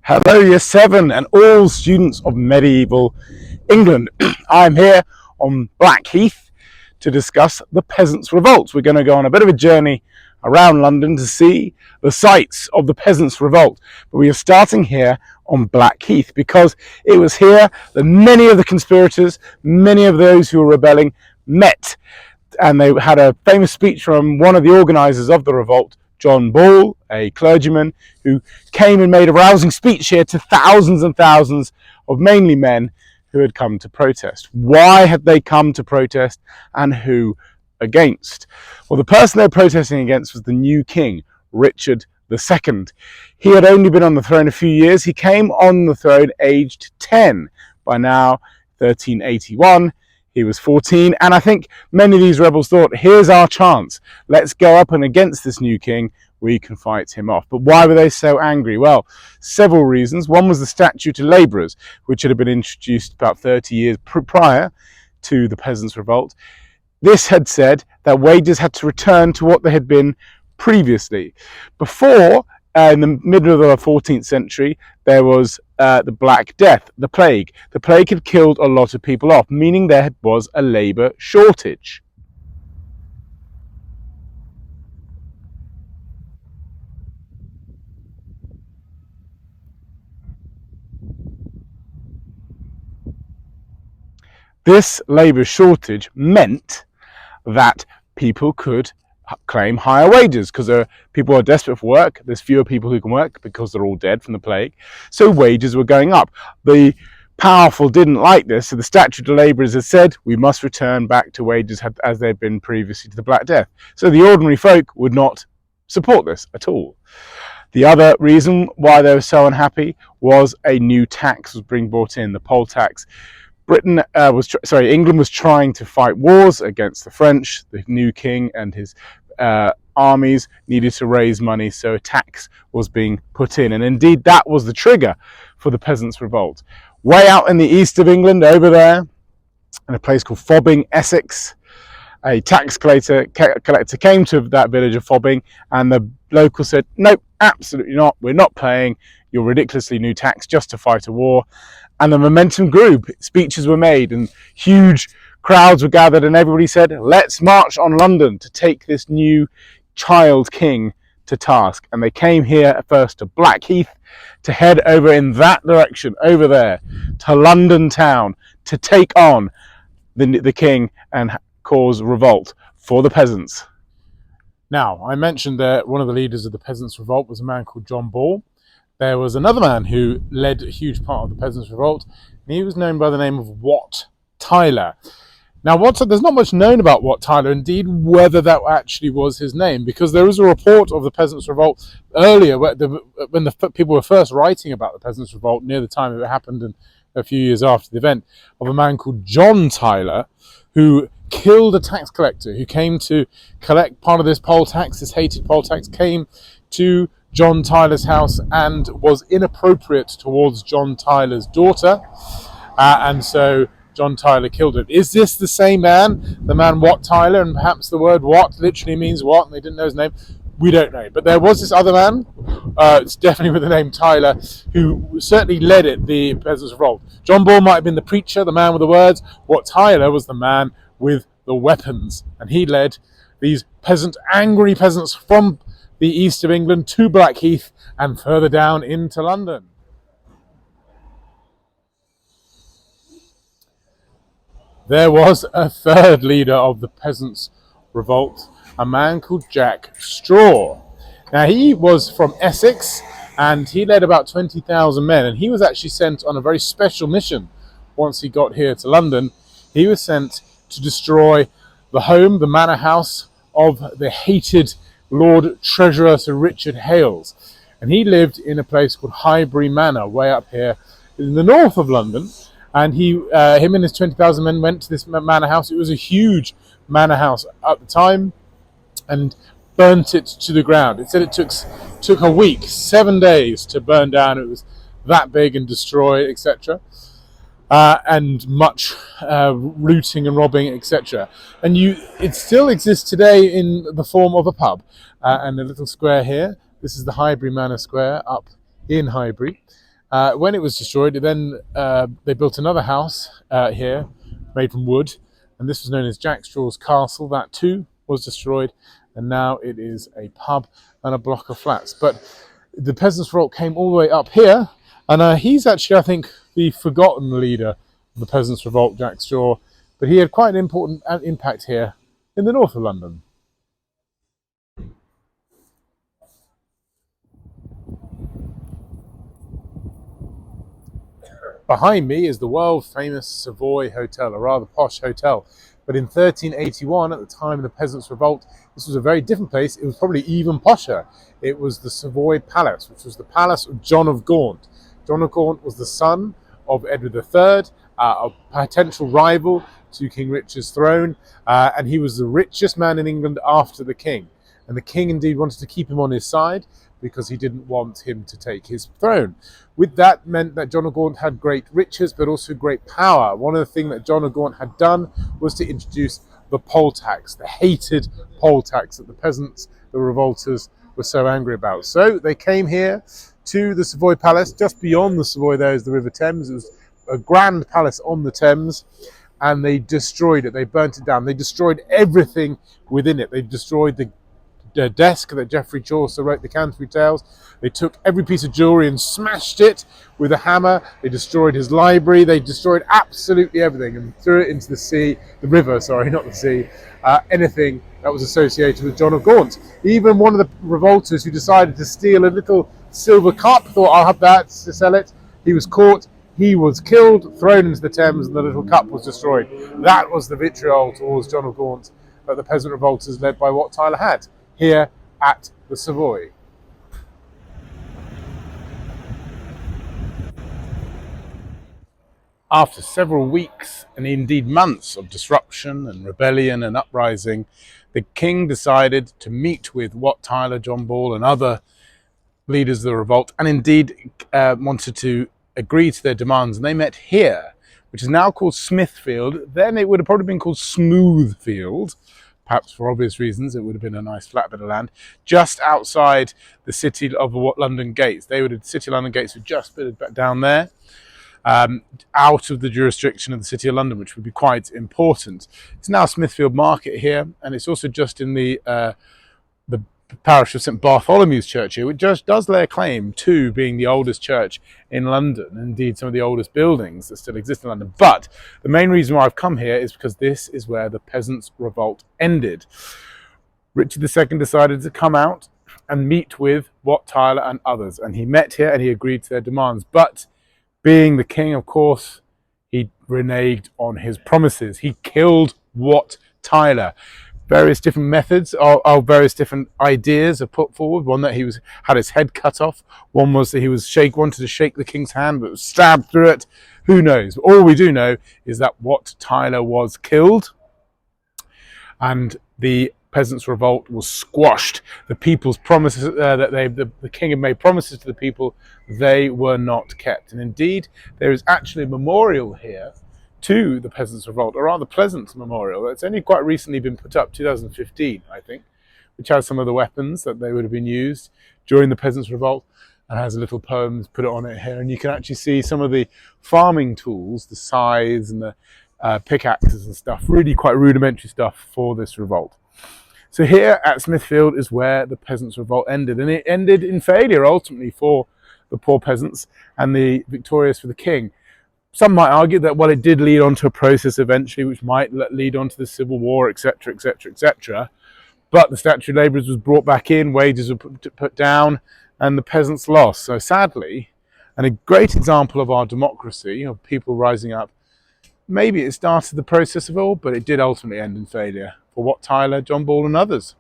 Hello, Year 7 and all students of medieval England. I'm here on Blackheath to discuss the Peasants Revolt. We're going to go on a bit of a journey around London to see the sites of the Peasants Revolt. But we are starting here on Blackheath because it was here that many of the conspirators, many of those who were rebelling met. And they had a famous speech from one of the organisers of the revolt, John Ball, a clergyman who came and made a rousing speech here to thousands and thousands of mainly men who had come to protest. Why had they come to protest and who against? Well, the person they were protesting against was the new king, Richard II. He had only been on the throne a few years. He came on the throne aged 10. By now, 1381. He was 14, and I think many of these rebels thought, here's our chance. Let's go up and against this new king, we can fight him off. But why were they so angry? Well, several reasons. One was the statute to labourers, which had been introduced about 30 years prior to the Peasants' Revolt. This had said that wages had to return to what they had been previously. Before, in the middle of the 14th century, there was the Black Death, the plague. The plague had killed a lot of people off, meaning there was a labour shortage. This labour shortage meant that people could claim higher wages because people are desperate for work. There's fewer people who can work because they're all dead from the plague. So wages were going up. The powerful didn't like this, so the statute of labourers had said we must return back to wages as they'd been previously to the Black Death. So the ordinary folk would not support this at all. The other reason why they were so unhappy was a new tax was being brought in, the poll tax. England was trying to fight wars against the French. The new king and his armies needed to raise money, so a tax was being put in. And indeed, that was the trigger for the Peasants' Revolt. Way out in the east of England, over there, in a place called Fobbing, Essex, a tax collector came to that village of Fobbing, and the locals said, nope, absolutely not. We're not paying your ridiculously new tax just to fight a war. And the momentum grew. Speeches were made and huge crowds were gathered, and everybody said, let's march on London to take this new child king to task. And they came here at first to Blackheath to head over in that direction, over there, to London town, to take on the king and cause revolt for the peasants. Now, I mentioned that one of the leaders of the Peasants' Revolt was a man called John Ball. There was another man who led a huge part of the Peasants' Revolt, and he was known by the name of Wat Tyler. Now, there's not much known about Wat Tyler, indeed, whether that actually was his name, because there is a report of the Peasants' Revolt earlier, when the people were first writing about the Peasants' Revolt, near the time it happened and a few years after the event, of a man called John Tyler, who killed a tax collector who came to collect part of this poll tax, this hated poll tax, came to John Tyler's house and was inappropriate towards John Tyler's daughter, and so John Tyler killed him. Is this the same man, the man Wat Tyler, and perhaps the word Wat literally means what, and they didn't know his name? We don't know. But there was this other man, it's definitely with the name Tyler, who certainly led it, the Peasants' Revolt. John Ball might have been the preacher, the man with the words. Wat Tyler was the man with the weapons, and he led these angry peasants from the east of England to Blackheath and further down into London. There was a third leader of the Peasants' Revolt, a man called Jack Straw. Now, he was from Essex, and he led about 20,000 men, and he was actually sent on a very special mission. Once he got here to London, he was sent to destroy the manor house of the hated Lord Treasurer Sir Richard Hales, and he lived in a place called Highbury Manor, way up here in the north of London. And him and his 20,000 men went to this manor house. It was a huge manor house at the time, and burnt it to the ground. It said it took a week, 7 days to burn down. It was that big and destroy, etc. And much looting and robbing, etc. And it still exists today in the form of a pub and a little square here. This is the Highbury Manor Square up in Highbury. When it was destroyed, then they built another house here, made from wood, and this was known as Jack Straw's Castle. That too was destroyed, and now it is a pub and a block of flats. But the Peasants Revolt came all the way up here, and he's actually, I think, the forgotten leader of the Peasants Revolt, Jack Straw, but he had quite an important impact here in the north of London. Behind me is the world-famous Savoy Hotel, a rather posh hotel. But in 1381, at the time of the Peasants' Revolt, this was a very different place. It was probably even posher. It was the Savoy Palace, which was the palace of John of Gaunt. John of Gaunt was the son of Edward III, a potential rival to King Richard's throne, and he was the richest man in England after the king. And the king indeed wanted to keep him on his side because he didn't want him to take his throne. With that meant that John of Gaunt had great riches, but also great power. One of the things that John of Gaunt had done was to introduce the poll tax, the hated poll tax that the peasants, the revolters, were so angry about. So they came here to the Savoy Palace. Just beyond the Savoy there is the River Thames. It was a grand palace on the Thames, and they destroyed it. They burnt it down. They destroyed everything within it. They destroyed the desk that Geoffrey Chaucer wrote the Canterbury Tales. They took every piece of jewellery and smashed it with a hammer. They destroyed his library. They destroyed absolutely everything and threw it into the sea, the river, sorry, not the sea, anything that was associated with John of Gaunt. Even one of the revolters who decided to steal a little silver cup thought, I'll have that to sell it. He was caught. He was killed, thrown into the Thames, and the little cup was destroyed. That was the vitriol towards John of Gaunt that the peasant revolters led by Wat Tyler had here at the Savoy. After several weeks and indeed months of disruption and rebellion and uprising, the king decided to meet with Wat Tyler, John Ball and other leaders of the revolt, and indeed wanted to agree to their demands. And they met here, which is now called Smithfield. Then it would have probably been called Smoothfield. Perhaps for obvious reasons, it would have been a nice flat bit of land just outside the city of London gates. The city of London gates were just down there, out of the jurisdiction of the city of London, which would be quite important. It's now Smithfield Market here, and it's also just in the parish of St Bartholomew's Church here, which just does lay claim to being the oldest church in London, and indeed some of the oldest buildings that still exist in London. But the main reason why I've come here is because this is where the Peasants' Revolt ended. Richard II decided to come out and meet with Wat Tyler and others, and he met here and he agreed to their demands. But being the king, of course, he reneged on his promises. He killed Wat Tyler. Various different methods or various different ideas are put forward. One that he had his head cut off. One was that he wanted to shake the king's hand, but was stabbed through it. Who knows? All we do know is that Wat Tyler was killed, and the Peasants' Revolt was squashed. The people's promises that the king had made promises to the people, they were not kept. And indeed, there is actually a memorial here to the Peasants' Revolt, a rather pleasant memorial that's only quite recently been put up, 2015, I think, which has some of the weapons that they would have been used during the Peasants' Revolt, and has a little poem put on it here. And you can actually see some of the farming tools, the scythes and the pickaxes and stuff, really quite rudimentary stuff for this revolt. So here at Smithfield is where the Peasants' Revolt ended, and it ended in failure ultimately for the poor peasants and the victorious for the king. Some might argue that, well, it did lead on to a process eventually which might lead on to the Civil War, etc., etc., etc. But the statute of labourers was brought back in, wages were put down, and the peasants lost. So sadly, and a great example of our democracy, of people rising up, maybe it started the process of all, but it did ultimately end in failure for Wat Tyler, John Ball and others.